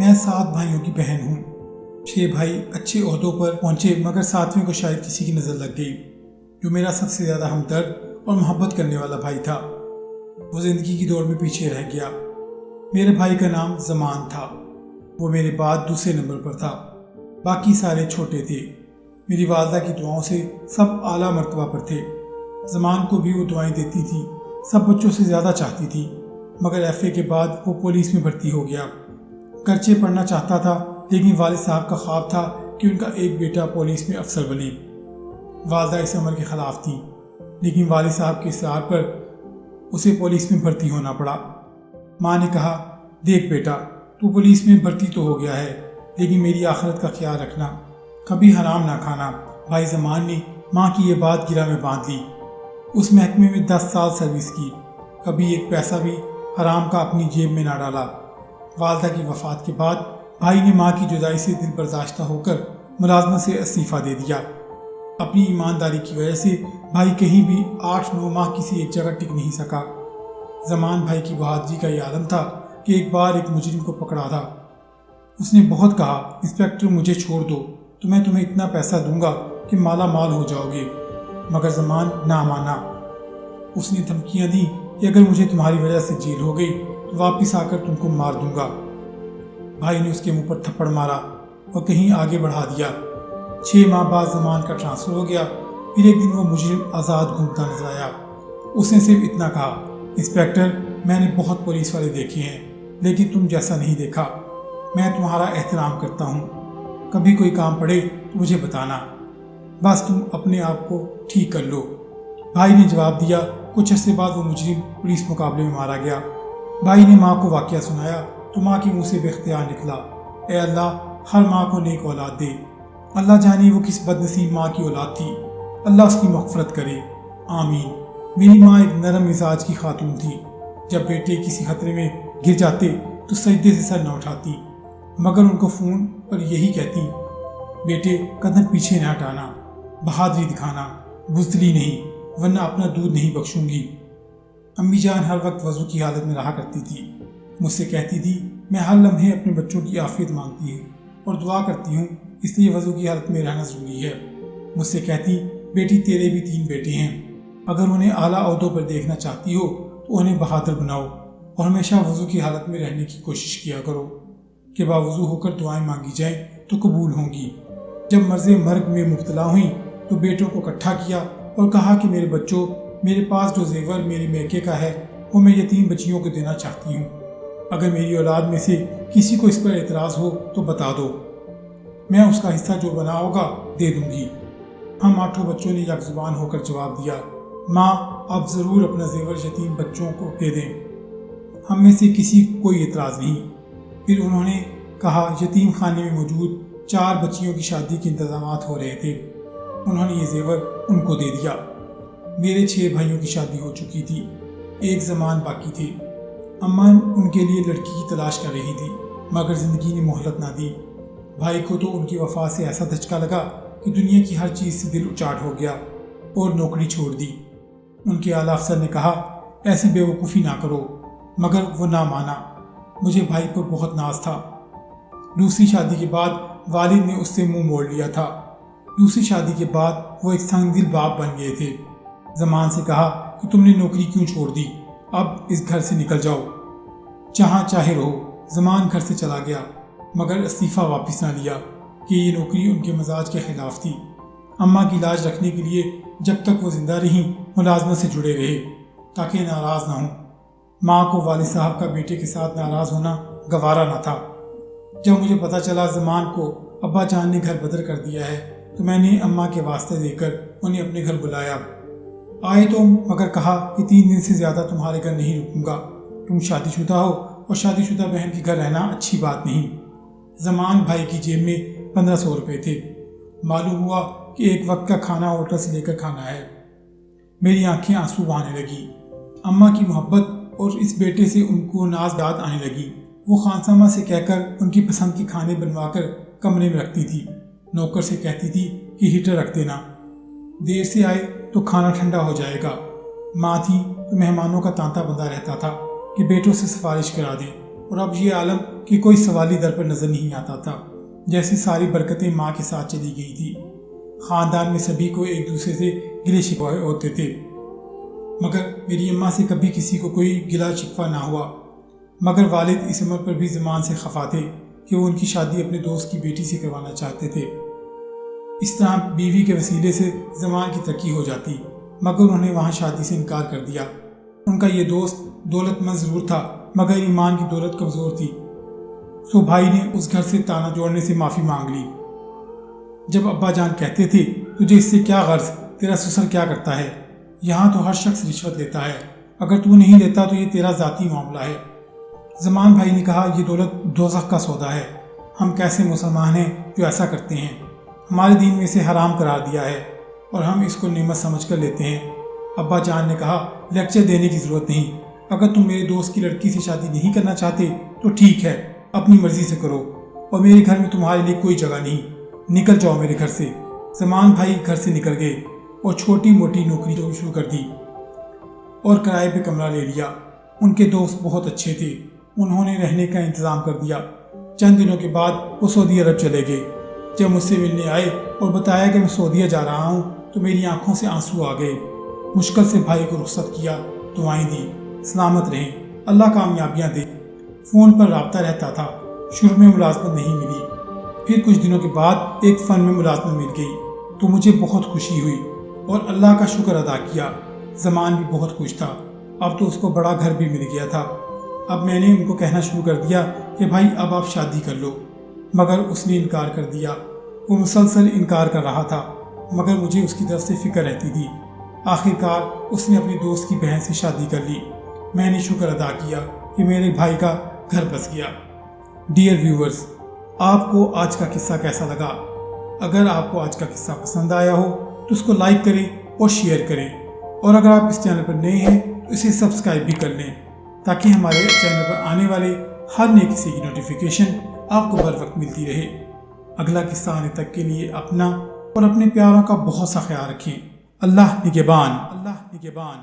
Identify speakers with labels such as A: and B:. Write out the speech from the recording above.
A: میں 7 بھائیوں کی بہن ہوں۔ 6 بھائی اچھے عہدوں پر پہنچے مگر 7ویں کو شاید کسی کی نظر لگ گئی جو میرا سب سے زیادہ ہمدرد اور محبت کرنے والا بھائی تھا۔ وہ زندگی کی دوڑ میں پیچھے رہ گیا۔ میرے بھائی کا نام زمان تھا۔ وہ میرے بعد دوسرے نمبر پر تھا، باقی سارے چھوٹے تھے۔ میری والدہ کی دعاؤں سے سب اعلیٰ مرتبہ پر تھے۔ زمان کو بھی وہ دعائیں دیتی تھی، سب بچوں سے زیادہ چاہتی تھی، مگر FA کے بعد وہ پولیس میں بھرتی ہو گیا۔ گرچہ پڑھنا چاہتا تھا لیکن والد صاحب کا خواب تھا کہ ان کا ایک بیٹا پولیس میں افسر بنے۔ والدہ اس عمل کے خلاف تھی لیکن والد صاحب کے اصرار پر اسے پولیس میں بھرتی ہونا پڑا۔ ماں نے کہا، دیکھ بیٹا، تو پولیس میں بھرتی تو ہو گیا ہے لیکن میری آخرت کا خیال رکھنا، کبھی حرام نہ کھانا۔ بھائی زمان نے ماں کی یہ بات گرہ میں باندھ لی۔ اس محکمے میں 10 سال سروس کی، کبھی ایک پیسہ بھی حرام کا اپنی جیب میں نہ ڈالا۔ والدہ کی وفات کے بعد بھائی نے ماں کی جدائی سے دل برداشتہ ہو کر ملازمت سے استعفیٰ دے دیا۔ اپنی ایمانداری کی وجہ سے بھائی کہیں بھی 8-9 ماہ کسی ایک جگہ ٹک نہیں سکا۔ زمان بھائی کی بہادری کا یہ عالم تھا کہ ایک بار ایک مجرم کو پکڑا تھا۔ اس نے بہت کہا، انسپیکٹر مجھے چھوڑ دو تو میں تمہیں اتنا پیسہ دوں گا کہ مالا مال ہو جاؤ گے، مگر زمان نہ مانا۔ اس نے دھمکیاں دی کہ اگر مجھے تمہاری وجہ سے جیل ہو گئی تو واپس آ کر تم کو مار دوں گا۔ بھائی نے اس کے منہ پر تھپڑ مارا اور کہیں آگے بڑھا دیا۔ 6 ماہ بعد زمان کا ٹرانسفر ہو گیا۔ پھر ایک دن وہ مجرم آزاد گھومتا نظر آیا۔ اس نے صرف اتنا کہا، انسپیکٹر میں نے بہت پولیس والے دیکھے ہیں لیکن تم جیسا نہیں دیکھا۔ میں تمہارا احترام کرتا ہوں، کبھی کوئی کام پڑے تو مجھے بتانا، بس تم اپنے آپ کو ٹھیک کر لو۔ بھائی نے جواب دیا۔ کچھ عرصے بعد وہ مجرم پولیس مقابلے میں مارا گیا۔ بھائی نے ماں کو واقعہ سنایا تو ماں کے منہ سے بے اختیار نکلا، اے اللہ ہر ماں کو نیک اولاد دے۔ اللہ جانے وہ کس بد نصیب ماں کی اولاد تھی، اللہ اس کی مغفرت کرے، آمین۔ میری ماں ایک نرم مزاج کی خاتون تھی۔ جب بیٹے کسی خطرے میں گر جاتے تو سجدے سے سر نہ اٹھاتی، مگر ان کو فون پر یہی کہتی، بیٹے قدم پیچھے نہ ہٹانا، بہادری دکھانا، بزدلی نہیں ورنہ اپنا دودھ نہیں بخشوں گی۔ امی جان ہر وقت وضو کی حالت میں رہا کرتی تھی۔ مجھ سے کہتی تھی، میں ہر لمحے اپنے بچوں کی عافیت مانگتی ہوں اور دعا کرتی ہوں، اس لیے وضو کی حالت میں رہنا ضروری ہے۔ مجھ سے کہتی، بیٹی تیرے بھی 3 بیٹے ہیں، اگر انہیں اعلیٰ عہدوں پر دیکھنا چاہتی ہو تو انہیں بہادر بناؤ اور ہمیشہ وضو کی حالت میں رہنے کی کوشش کیا کرو کہ باوضو ہو کر دعائیں مانگی جائیں تو قبول ہوں گی۔ جب مرض مرگ میں مبتلا ہوئیں تو بیٹوں کو اکٹھا کیا اور کہا کہ میرے بچوں، میرے پاس جو زیور میری میکے کا ہے وہ میں یتیم بچیوں کو دینا چاہتی ہوں۔ اگر میری اولاد میں سے کسی کو اس پر اعتراض ہو تو بتا دو، میں اس کا حصہ جو بنا ہوگا دے دوں گی۔ ہم 8 بچوں نے یک زبان ہو کر جواب دیا، ماں آپ ضرور اپنا زیور یتیم بچوں کو دے دیں، ہم میں سے کسی کو کوئی اعتراض نہیں۔ پھر انہوں نے کہا، یتیم خانے میں موجود 4 بچیوں کی شادی کے انتظامات ہو رہے تھے، انہوں نے یہ زیور ان کو دے دیا۔ میرے 6 بھائیوں کی شادی ہو چکی تھی، ایک زمان باقی تھی۔ اماں ان کے لیے لڑکی کی تلاش کر رہی تھی مگر زندگی نے مہلت نہ دی۔ بھائی کو تو ان کی وفات سے ایسا دھچکا لگا کہ دنیا کی ہر چیز سے دل اچاٹ ہو گیا اور نوکری چھوڑ دی۔ ان کے اعلیٰ افسر نے کہا، ایسی بے وقوفی نہ کرو، مگر وہ نہ مانا۔ مجھے بھائی پر بہت ناز تھا۔ دوسری شادی کے بعد والد نے اس سے منہ موڑ لیا تھا۔ دوسری شادی کے بعد وہ ایک سنگ دل باپ بن گئے تھے۔ زمان سے کہا کہ تم نے نوکری کیوں چھوڑ دی، اب اس گھر سے نکل جاؤ، جہاں چاہے رہو۔ زمان گھر سے چلا گیا مگر استعفیٰ واپس نہ لیا کہ یہ نوکری ان کے مزاج کے خلاف تھی۔ اماں کی لاج رکھنے کے لیے جب تک وہ زندہ رہیں ملازمت سے جڑے رہے تاکہ ناراض نہ ہوں۔ ماں کو والد صاحب کا بیٹے کے ساتھ ناراض ہونا گوارا نہ تھا۔ جب مجھے پتہ چلا زمان کو ابا جان نے گھر بدر کر دیا ہے تو میں نے اماں کے واسطے دے کر انہیں اپنے گھر بلایا۔ آئے تو مگر کہا کہ 3 دن سے زیادہ تمہارے گھر نہیں رکوں گا، تم شادی شدہ ہو اور شادی شدہ بہن کے گھر رہنا اچھی بات نہیں۔ زمان بھائی کی جیب میں 1500 روپے تھے۔ معلوم ہوا کہ ایک وقت کا کھانا ہوٹل سے لے کر کھانا ہے۔ میری آنکھیں آنسو بہانے لگی۔ اماں کی محبت اور اس بیٹے سے ان کو ناز یاد آنے لگی۔ وہ خانسامہ سے کہہ کر ان کی پسند کے کھانے بنوا کر کمرے میں رکھتی تھی۔ نوکر سے کہتی تھی کہ ہیٹر رکھ دینا، دیر سے آئے تو کھانا ٹھنڈا ہو جائے گا۔ ماں تھی تو مہمانوں کا تانتا بندہ رہتا تھا کہ بیٹوں سے سفارش کرا دیں اور اب یہ عالم کہ کوئی سوالی در پر نظر نہیں آتا تھا، جیسے ساری برکتیں ماں کے ساتھ چلی گئی تھی۔ خاندان میں سبھی کو ایک دوسرے سے گلے شکوے ہوتے تھے، مگر میری اماں سے کبھی کسی کو کوئی گلا شکوہ نہ ہوا۔ مگر والد اس عمر پر بھی زمان سے خفا تھے کہ وہ ان کی شادی اپنے دوست کی بیٹی سے کروانا چاہتے تھے۔ اس طرح بیوی کے وسیلے سے زمان کی ترقی ہو جاتی، مگر انہوں نے وہاں شادی سے انکار کر دیا۔ ان کا یہ دوست دولت مند ضرور تھا، مگر ایمان کی دولت کمزور تھی، سو بھائی نے اس گھر سے تانا جوڑنے سے معافی مانگ لی۔ جب ابا جان کہتے تھے تجھے اس سے کیا غرض، تیرا سسر کیا کرتا ہے، یہاں تو ہر شخص رشوت لیتا ہے، اگر تو نہیں لیتا تو یہ تیرا ذاتی معاملہ ہے۔ زمان بھائی نے کہا یہ دولت دوزخ کا سودا ہے، ہم کیسے مسلمان ہیں جو ایسا کرتے ہیں، ہمارے دین میں اسے حرام قرار دیا ہے اور ہم اس کو نعمت سمجھ کر لیتے ہیں۔ ابا جان نے کہا لیکچر دینے کی ضرورت نہیں، اگر تم میرے دوست کی لڑکی سے شادی نہیں کرنا چاہتے تو ٹھیک ہے، اپنی مرضی سے کرو، اور میرے گھر میں تمہارے لیے کوئی جگہ نہیں، نکل جاؤ میرے گھر سے۔ زمان بھائی گھر سے نکل گئے اور چھوٹی موٹی نوکری شروع کر دی اور کرائے پہ کمرہ لے لیا۔ ان کے دوست بہت اچھے تھے، انہوں نے رہنے کا انتظام کر دیا۔ چند دنوں کے بعد وہ سعودی عرب چلے گئے۔ جب مجھ سے ملنے آئے اور بتایا کہ میں سعودیہ جا رہا ہوں تو میری آنکھوں سے آنسو آ گئے۔ مشکل سے بھائی کو رخصت کیا، دعائیں دی، سلامت رہیں، اللہ کامیابیاں دے۔ فون پر رابطہ رہتا تھا، شروع میں ملازمت نہیں ملی، پھر کچھ دنوں کے بعد ایک فن میں ملازمت مل گئی تو مجھے بہت خوشی ہوئی اور اللہ کا شکر ادا کیا۔ زمان بھی بہت خوش تھا، اب تو اس کو بڑا گھر بھی مل گیا تھا۔ اب میں نے ان کو کہنا شروع کر دیا کہ بھائی اب آپ شادی کر لو، مگر اس نے انکار کر دیا۔ وہ مسلسل انکار کر رہا تھا، مگر مجھے اس کی طرف سے فکر رہتی تھی۔ آخر کار اس نے اپنی دوست کی بہن سے شادی کر لی۔ میں نے شکر ادا کیا کہ میرے بھائی کا گھر بس گیا۔ ڈیئر ویورز، آپ کو آج کا قصہ کیسا لگا؟ اگر آپ کو آج کا قصہ پسند آیا ہو تو اس کو لائک کریں اور شیئر کریں، اور اگر آپ اس چینل پر نئے ہیں تو اسے سبسکرائب بھی کر لیں تاکہ ہمارے چینل پر آنے والے ہر نئے قصے کی نوٹیفیکیشن آپ کو بر وقت ملتی رہے۔ اگلا قصہ آنے تک کے لیے اپنا اور اپنے پیاروں کا بہت سا خیال رکھیں۔ اللہ نگہبان۔